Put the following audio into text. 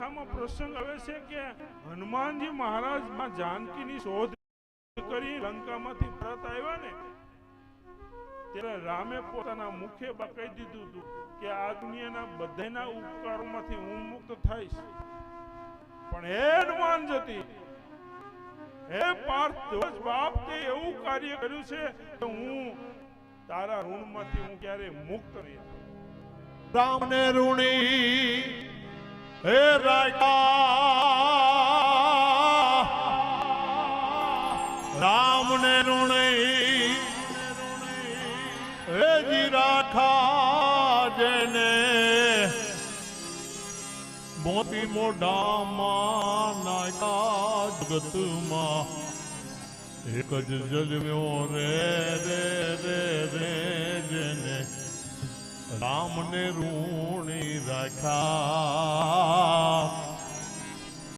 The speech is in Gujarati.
કથામાં પ્રસંગ આવે છે કે હનુમાનજી મહારાજ માં જાનકીની શોધ કરી લંકામાંથી પરત આવ્યા ને ત્યારે રામે પોતાના મુખે કહી દીધું હતું કે આ દુનિયાના બધાના ઉપકારોમાંથી હું મુક્ત થઈશ, પણ હે હનુમાન જતી, હે પાર્થ ધ્વજ બાપ, તે એવું કાર્ય કર્યું છે કે હું તારા ઋણમાંથી હું ક્યારે મુક્ત નહીં થઉં. રામને ઋણી હે રાજા, રામને ઋણી હે જી રાખા, જેને મોતી મોઢામાં નાખ્યા જગતમાં એક જ જન્મ્યો રે રે રે રે, જેને રામને ઋણી રાખ્યા.